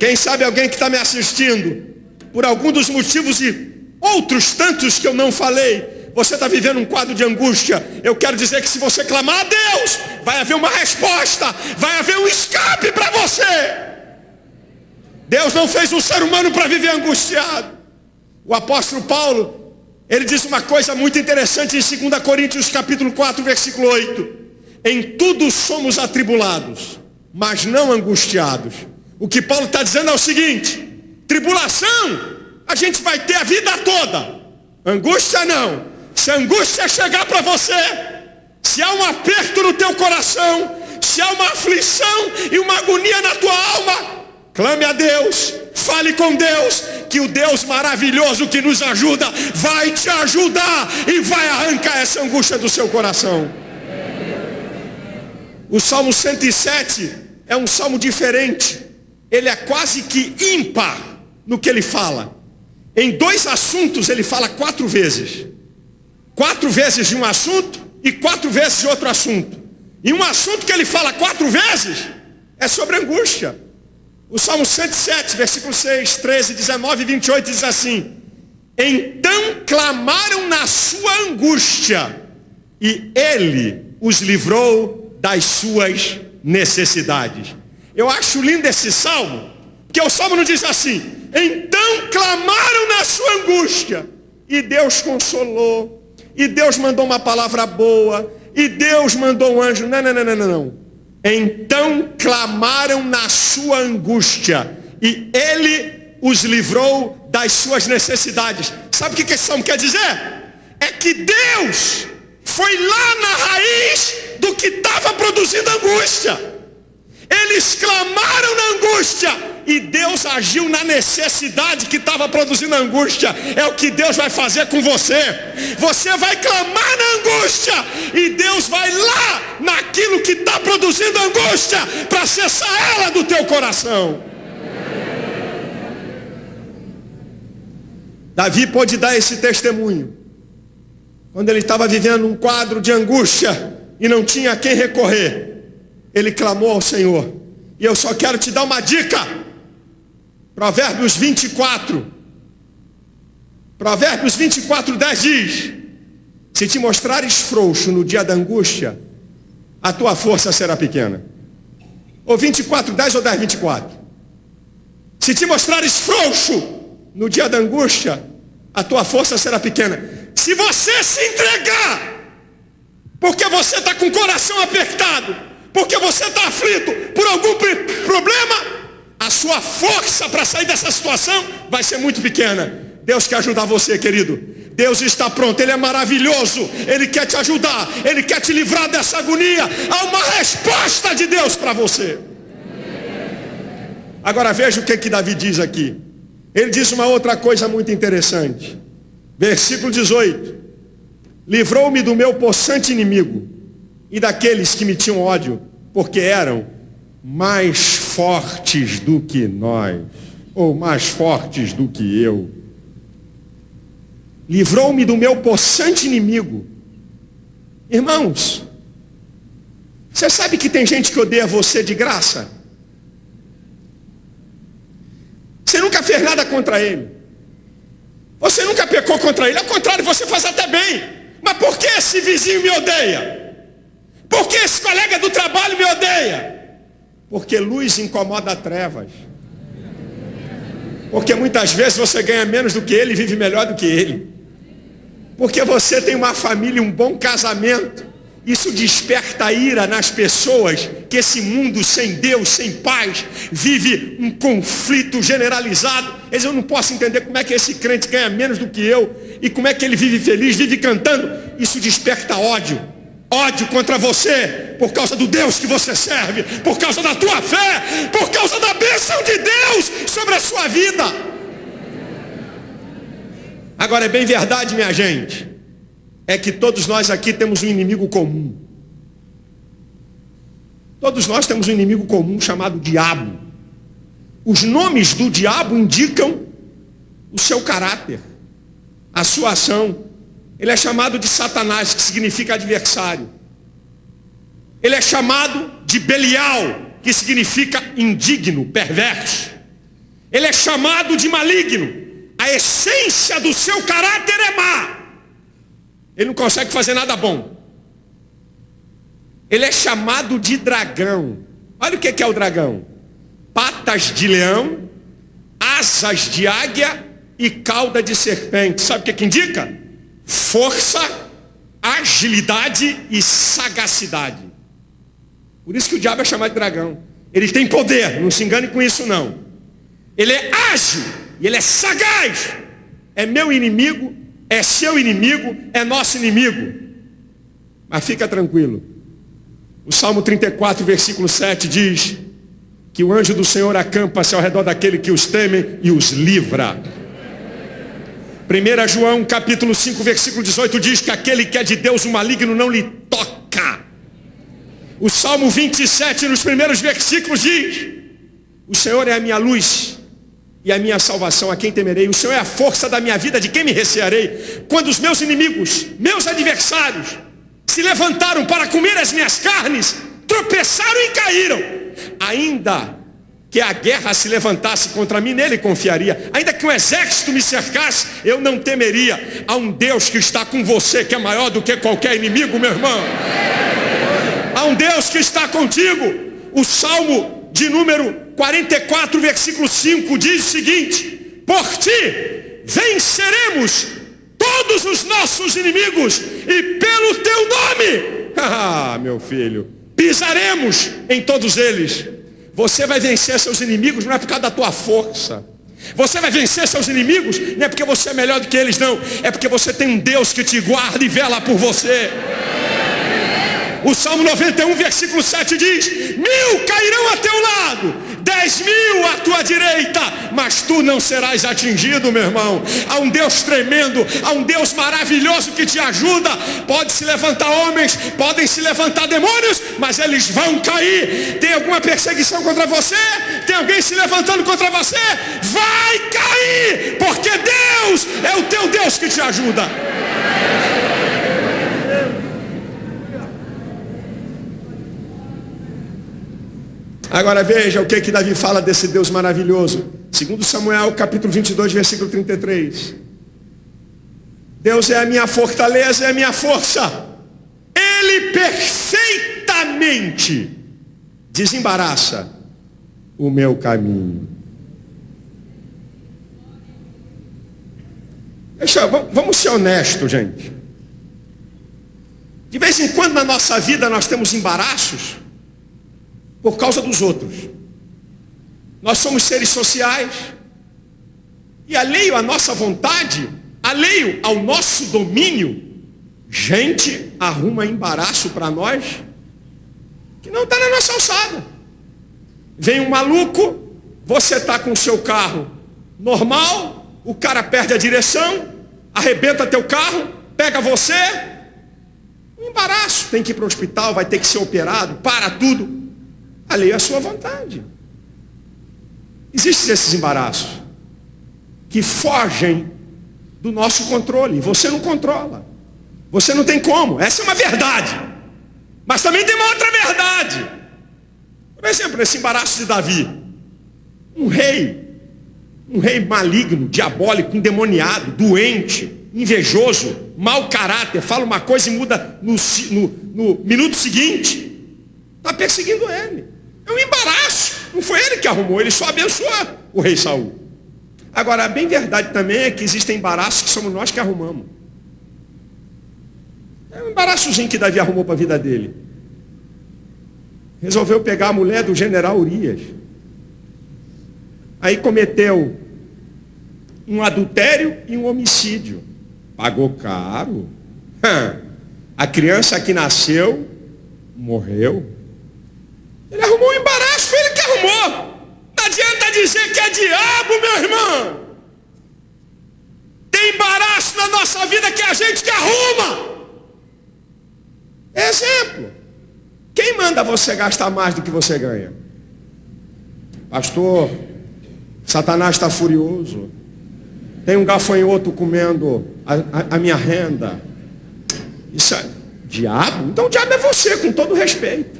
Quem sabe alguém que está me assistindo, por algum dos motivos e outros tantos que eu não falei, você está vivendo um quadro de angústia. Eu quero dizer que se você clamar a Deus, vai haver uma resposta, vai haver um escape para você. Deus não fez um ser humano para viver angustiado. O apóstolo Paulo, ele diz uma coisa muito interessante em 2 Coríntios capítulo 4, versículo 8. Em tudo somos atribulados, mas não angustiados. O que Paulo está dizendo é o seguinte: tribulação a gente vai ter a vida toda, angústia não. Se a angústia chegar para você, se há um aperto no teu coração, se há uma aflição e uma agonia na tua alma, clame a Deus, fale com Deus, que o Deus maravilhoso que nos ajuda vai te ajudar e vai arrancar essa angústia do seu coração. O Salmo 107 é um salmo diferente. Ele é quase que ímpar no que ele fala. Em 2 assuntos ele fala 4 vezes. 4 vezes de um assunto e 4 vezes de outro assunto. E um assunto que ele fala 4 vezes é sobre angústia. O Salmo 107, versículo 6, 13, 19 e 28 diz assim: então clamaram na sua angústia, e ele os livrou das suas necessidades. Eu acho lindo esse salmo, porque o salmo não diz assim: então clamaram na sua angústia, e Deus consolou, e Deus mandou uma palavra boa, e Deus mandou um anjo. Não. Então clamaram na sua angústia, e ele os livrou das suas necessidades. Sabe o que esse salmo quer dizer? É que Deus foi lá na raiz do que estava produzindo angústia. Eles clamaram na angústia e Deus agiu na necessidade que estava produzindo angústia. É o que Deus vai fazer com você. Você vai clamar na angústia e Deus vai lá naquilo que está produzindo angústia para cessar ela do teu coração. Davi pôde dar esse testemunho quando ele estava vivendo um quadro de angústia e não tinha a quem recorrer. Ele clamou ao Senhor. E eu só quero te dar uma dica. Provérbios 24. Provérbios 24, 10 diz: se te mostrares frouxo no dia da angústia, a tua força será pequena. Ou 24, 10 ou 10, 24. Se te mostrares frouxo no dia da angústia, a tua força será pequena. Se você se entregar, porque você está com o coração apertado, porque você está aflito por algum problema, a sua força para sair dessa situação vai ser muito pequena. Deus quer ajudar você, querido. Deus está pronto, Ele é maravilhoso. Ele quer te ajudar, Ele quer te livrar dessa agonia. Há uma resposta de Deus para você. Agora veja o que Davi diz aqui. Ele diz uma outra coisa muito interessante. Versículo 18: livrou-me do meu possante inimigo e daqueles que me tinham ódio, porque eram mais fortes do que nós, ou mais fortes do que eu. Livrou-me do meu possante inimigo. Irmãos, você sabe que tem gente que odeia você de graça? Você nunca fez nada contra ele. Você nunca pecou contra ele. Ao contrário, você faz até bem. Mas por que esse vizinho me odeia? Por que esse colega do trabalho me odeia? Porque luz incomoda trevas. Porque muitas vezes você ganha menos do que ele e vive melhor do que ele. Porque você tem uma família, um bom casamento. Isso desperta ira nas pessoas, que esse mundo sem Deus, sem paz, vive um conflito generalizado. Eles: eu não posso entender como é que esse crente ganha menos do que eu, e como é que ele vive feliz, vive cantando. Isso desperta ódio. Ódio contra você, por causa do Deus que você serve, por causa da tua fé, por causa da bênção de Deus sobre a sua vida. Agora é bem verdade, minha gente, é que todos nós aqui temos um inimigo comum. Todos nós temos um inimigo comum chamado diabo. Os nomes do diabo indicam o seu caráter, a sua ação. Ele é chamado de Satanás, que significa adversário. Ele é chamado de Belial, que significa indigno, perverso. Ele é chamado de maligno. A essência do seu caráter é má. Ele não consegue fazer nada bom. Ele é chamado de dragão. Olha o que é o dragão: patas de leão, asas de águia e cauda de serpente. Sabe o que indica? Força, agilidade e sagacidade. Por isso que o diabo é chamado de dragão. Ele tem poder, não se engane com isso não. Ele é ágil e ele é sagaz. É meu inimigo, é seu inimigo, é nosso inimigo. Mas fica tranquilo. O Salmo 34, versículo 7 diz que o anjo do Senhor acampa-se ao redor daquele que os teme e os livra. 1 João capítulo 5, versículo 18 diz que aquele que é de Deus, o maligno não lhe toca. O Salmo 27, nos primeiros versículos diz: o Senhor é a minha luz e a minha salvação, a quem temerei? O Senhor é a força da minha vida, de quem me recearei? Quando os meus inimigos, meus adversários, se levantaram para comer as minhas carnes, tropeçaram e caíram. Ainda que a guerra se levantasse contra mim, nele confiaria. Ainda que um exército me cercasse, eu não temeria. Há um Deus que está com você, que é maior do que qualquer inimigo, meu irmão. Há um Deus que está contigo. O Salmo de número 44, versículo 5 diz o seguinte: por ti venceremos todos os nossos inimigos, e pelo teu nome, meu filho, pisaremos em todos eles. Você vai vencer seus inimigos não é por causa da tua força. Você vai vencer seus inimigos não é porque você é melhor do que eles, não. É porque você tem um Deus que te guarda e vela por você. O Salmo 91, versículo 7 diz: 1000 cairão a teu lado, 10.000 à tua direita, mas tu não serás atingido, meu irmão. Há um Deus tremendo, há um Deus maravilhoso que te ajuda. Pode se levantar homens, podem se levantar demônios, mas eles vão cair. Tem alguma perseguição contra você? Tem alguém se levantando contra você? Vai cair, porque Deus é o teu Deus que te ajuda. Agora veja o que Davi fala desse Deus maravilhoso. 2 Samuel capítulo 22, versículo 33. Deus é a minha fortaleza, é a minha força. Ele perfeitamente desembaraça o meu caminho. Vamos ser honestos, gente. De vez em quando na nossa vida nós temos embaraços por causa dos outros. Nós somos seres sociais e alheio à nossa vontade, alheio ao nosso domínio, gente arruma embaraço para nós que não está na nossa alçada. Vem um maluco, você está com o seu carro normal, o cara perde a direção, arrebenta teu carro, pega você, um embaraço, tem que ir para o hospital, vai ter que ser operado, para tudo. Alheio à sua vontade. Existem esses embaraços que fogem do nosso controle. Você não controla. Você não tem como. Essa é uma verdade. Mas também tem uma outra verdade. Por exemplo, esse embaraço de Davi. Um rei maligno, diabólico, endemoniado, doente, invejoso, mau caráter, fala uma coisa e muda no minuto seguinte. Está perseguindo ele. É um embaraço. Não foi ele que arrumou, ele só abençoou o rei Saul. Agora, a bem verdade também é que existem embaraços que somos nós que arrumamos. É um embaraçozinho que Davi arrumou para a vida dele. Resolveu pegar a mulher do general Urias. Aí cometeu um adultério e um homicídio. Pagou caro. A criança que nasceu morreu. Ele arrumou um embaraço, foi ele que arrumou. Não adianta dizer que é diabo, meu irmão. Tem embaraço na nossa vida que é a gente que arruma. Exemplo. Quem manda você gastar mais do que você ganha? Pastor, Satanás está furioso. Tem um gafanhoto comendo a minha renda. Isso é diabo? Então o diabo é você, com todo respeito.